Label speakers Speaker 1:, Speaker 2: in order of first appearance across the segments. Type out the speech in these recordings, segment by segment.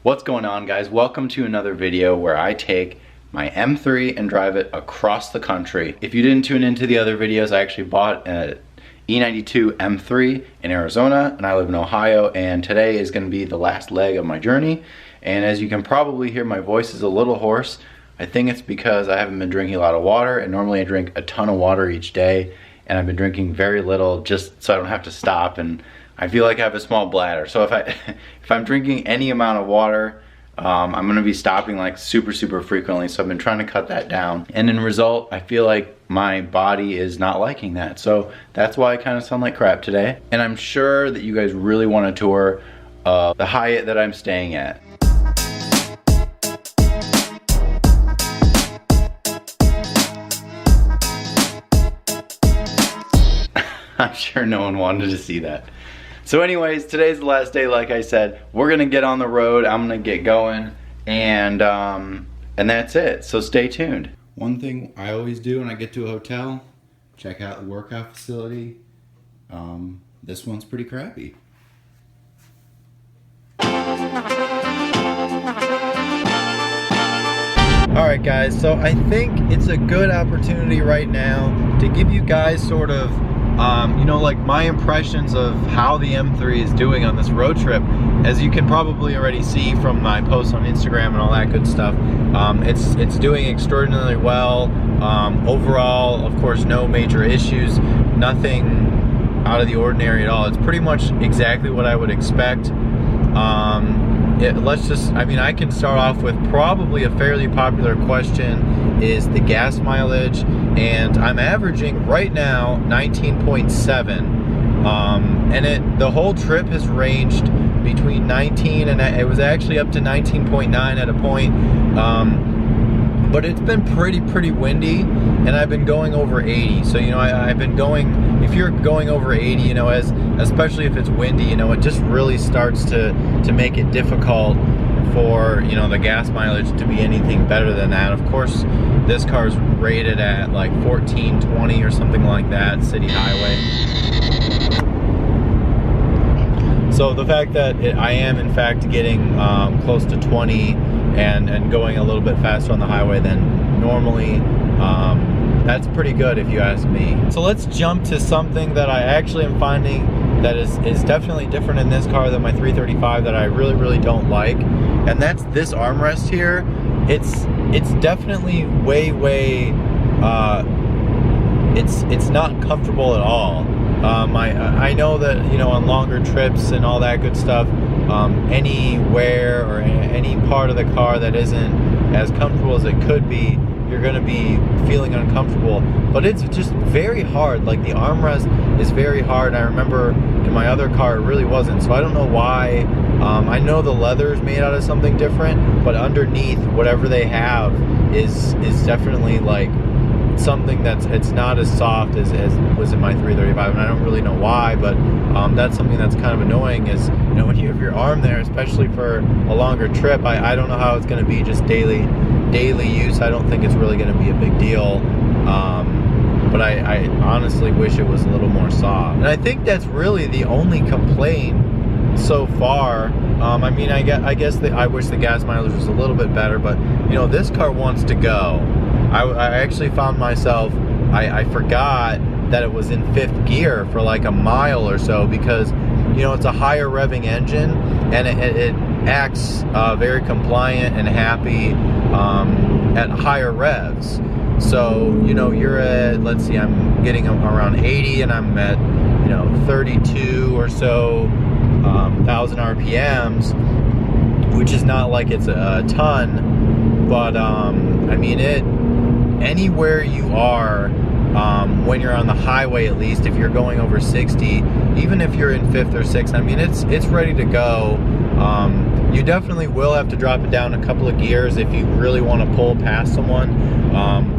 Speaker 1: What's going on, guys? Welcome to another video where I take my M3 and drive it across the country. If you didn't tune into the other videos, I actually bought an E92 M3 in Arizona and I live in Ohio, and today is going to be the last leg of my journey. And as you can probably hear, my voice is a little hoarse. I think it's because I haven't been drinking a lot of water, and normally I drink a ton of water each day, and I've been drinking very little just so I don't have to stop, and I feel like I have a small bladder. So if I'm drinking any amount of water, I'm gonna be stopping like super frequently. So I've been trying to cut that down. And in result, I feel like my body is not liking that. So that's why I kind of sound like crap today. And I'm sure that you guys really want a tour of the Hyatt that I'm staying at. I'm sure no one wanted to see that. So anyways, today's the last day, like I said. We're gonna get on the road, I'm gonna get going, and that's it, so stay tuned. One thing I always do when I get to a hotel, check out the workout facility. This one's pretty crappy. Alright guys, so I think it's a good opportunity right now to give you guys sort of you know, like my impressions of how the M3 is doing on this road trip. As you can probably already see from my posts on Instagram and all that good stuff, it's doing extraordinarily well. Overall, of course, no major issues, nothing out of the ordinary at all. It's pretty much exactly what I would expect. I can start off with probably a fairly popular question, is the gas mileage, and I'm averaging right now 19.7, and the whole trip has ranged between 19 and it was actually up to 19.9 at a point, but it's been pretty windy, and I've been going over 80. So, you know, I've been going, if you're going over 80, you know, especially if it's windy, you know, it just really starts to make it difficult for, you know, the gas mileage to be anything better than that. Of course, this car's rated at like 1420 or something like that, city highway. So the fact that I am in fact getting close to 20 and going a little bit faster on the highway than normally, that's pretty good if you ask me. So let's jump to something that I actually am finding that is definitely different in this car than my 335 that I really don't like, and that's this armrest here. It's definitely way it's not comfortable at all. I know that, you know, on longer trips and all that good stuff, anywhere or any part of the car that isn't as comfortable as it could be, you're gonna be feeling uncomfortable. But it's just very hard. Like, the armrest is very hard. I remember in my other car it really wasn't, so I don't know why. I know the leather is made out of something different, but underneath, whatever they have is definitely like something it's not as soft as was in my 335, and I don't really know why, but that's something that's kind of annoying, is, you know, when you have your arm there, especially for a longer trip. I don't know how it's going to be just daily use. I don't think it's really going to be a big deal, but I honestly wish it was a little more soft, and I think that's really the only complaint so far. I mean, I guess I wish the gas mileage was a little bit better, but, you know, this car wants to go. I actually found myself, I forgot that it was in 5th gear for like a mile or so, because, you know, it's a higher revving engine, and it acts very compliant and happy at higher revs. So, you know, you're at, let's see, I'm getting around 80 and I'm at, you know, 32 or so thousand RPMs, which is not like it's a ton, but I mean, anywhere you are, when you're on the highway, at least if you're going over 60, even if you're in 5th or 6th, I mean, it's ready to go. You definitely will have to drop it down a couple of gears if you really want to pull past someone.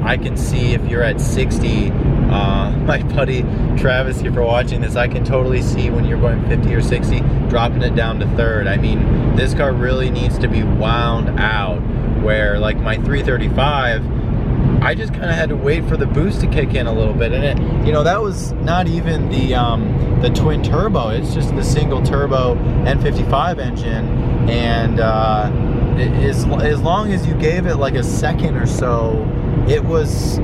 Speaker 1: I can see if you're at 60, my buddy Travis, if you're watching this, I can totally see when you're going 50 or 60, dropping it down to 3rd. I mean, this car really needs to be wound out, where like my 335, I just kind of had to wait for the boost to kick in a little bit, and it, you know, that was not even the twin turbo. It's just the single turbo N55 engine, and as long as you gave it like a second or so, it was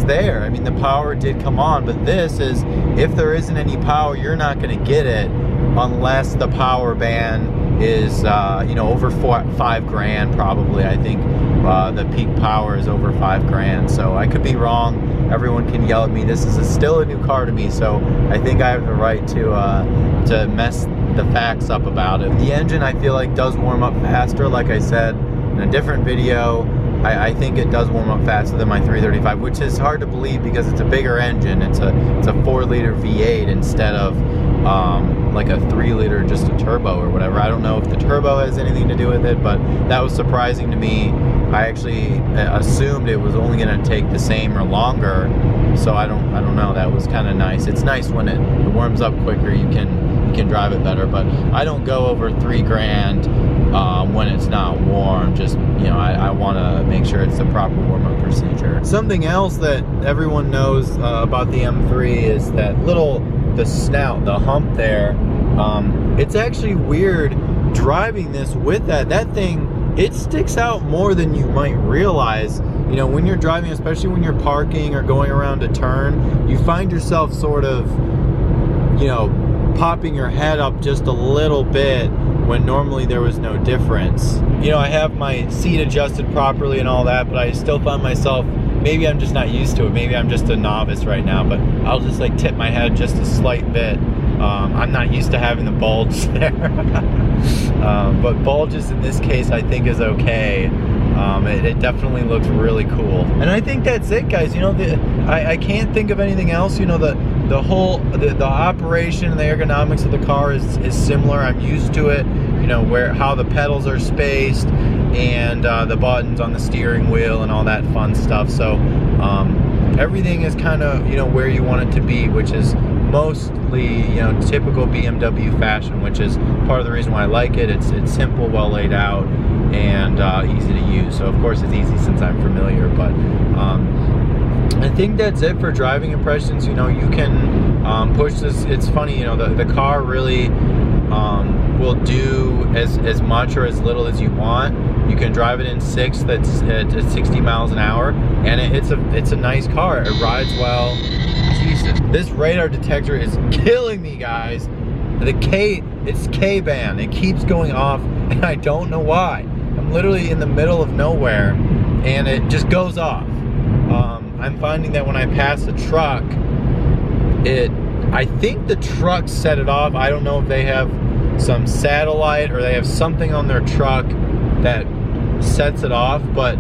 Speaker 1: there. I mean, the power did come on, but this is, if there isn't any power, you're not going to get it unless the power band is you know, over $5 grand probably. I think the peak power is over $5 grand, so I could be wrong. Everyone can yell at me. This is still a new car to me, so I think I have the right to mess the facts up about it. The engine, I feel like, does warm up faster. Like I said in a different video, I think it does warm up faster than my 335, which is hard to believe because it's a bigger engine. It's a 4-liter V8 instead of like a 3-liter, just a turbo or whatever. I don't know if the turbo has anything to do with it, but that was surprising to me. I actually assumed it was only going to take the same or longer, so I don't know. That was kind of nice. It's nice when it warms up quicker. You can drive it better, but I don't go over $3 grand when it's not warm. Just, you know, I want to make sure it's the proper warm-up procedure. Something else that everyone knows about the M3 is that the snout, the hump there. It's actually weird driving this with that thing. It sticks out more than you might realize. You know, when you're driving, especially when you're parking or going around a turn, you find yourself sort of, you know, popping your head up just a little bit when normally there was no difference. You know, I have my seat adjusted properly and all that, but I still find myself, maybe I'm just not used to it. Maybe I'm just a novice right now, but I'll just like tip my head just a slight bit. I'm not used to having the bulge there. But bulges in this case I think is okay. It definitely looks really cool. And I think that's it, guys. You know, I can't think of anything else. You know, the whole operation and the ergonomics of the car is similar. I'm used to it. You know, how the pedals are spaced and the buttons on the steering wheel and all that fun stuff. So everything is kind of, you know, where you want it to be, which is mostly, you know, typical BMW fashion, which is part of the reason why I like it. It's simple, well laid out, and easy to use. So of course it's easy since I'm familiar, but I think that's it for driving impressions. You know, you can push this. It's funny, you know, the car really will do as much or as little as you want. You can drive it in 6 that's at 60 miles an hour, and it's a nice car. It rides well. Jesus, this radar detector is killing me, guys. It's K-band. It keeps going off, and I don't know why. I'm literally in the middle of nowhere, and it just goes off. I'm finding that when I pass a truck, I think the truck set it off. I don't know if they have some satellite or they have something on their truck that sets it off, but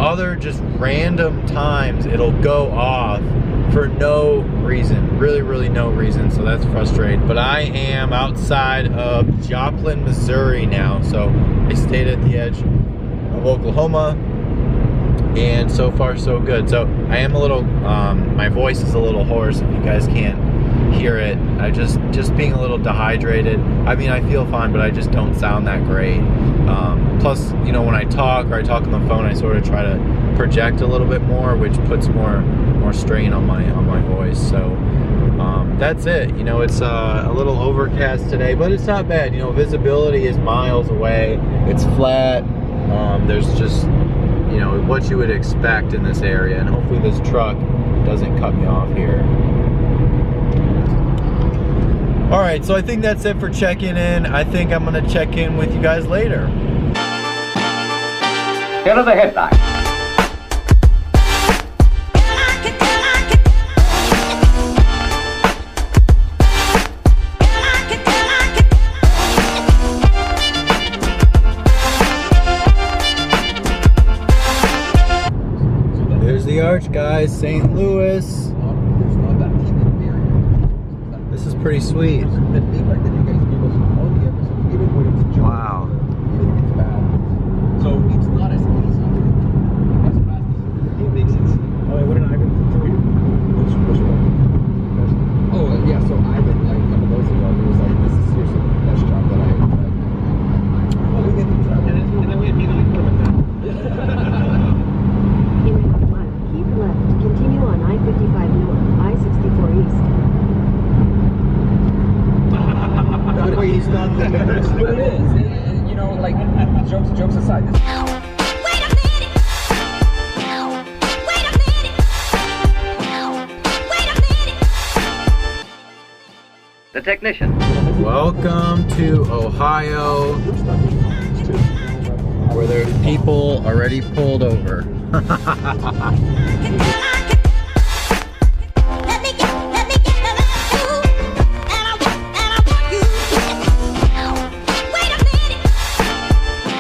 Speaker 1: other just random times it'll go off for no reason, really no reason. So that's frustrating. But I am outside of Joplin, Missouri now, so I stayed at the edge of Oklahoma, and so far so good. So I am a little my voice is a little hoarse if you guys can't hear it. I just being a little dehydrated. I mean, I feel fine, but I just don't sound that great. Plus, you know, when I talk or I talk on the phone, I sort of try to project a little bit more, which puts more strain on my voice. So that's it. You know, it's a little overcast today, but it's not bad. You know, visibility is miles away. It's flat. There's just, you know, what you would expect in this area, and hopefully this truck doesn't cut me off here. Alright, so I think that's it for checking in. I think I'm going to check in with you guys later.
Speaker 2: Here are the headlines.
Speaker 1: There's the arch, guys. St. Louis. This is pretty sweet. Wow.
Speaker 3: So it's not as easy as fast as it makes it. Oh, wait, what did Ivan throw you? Which one? Oh, yeah, so Ivan, like a couple days ago, he was like, this is seriously the best job that I have done. Oh, we get the job. And then we immediately put him in there.
Speaker 4: In half mile, keep left, continue on I-55 north, I-64 east.
Speaker 3: That way he's not there. That's what it is. You know, know, like, jokes aside, this.
Speaker 2: The technician.
Speaker 1: Welcome to Ohio, where there's people already pulled over.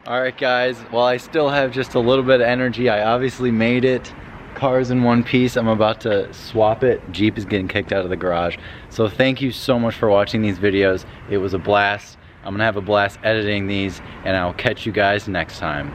Speaker 1: Alright guys, while I still have just a little bit of energy, I obviously made it. Car's in one piece. I'm about to swap it. Jeep is getting kicked out of the garage. So thank you so much for watching these videos. It was a blast. I'm gonna have a blast editing these, and I'll catch you guys next time.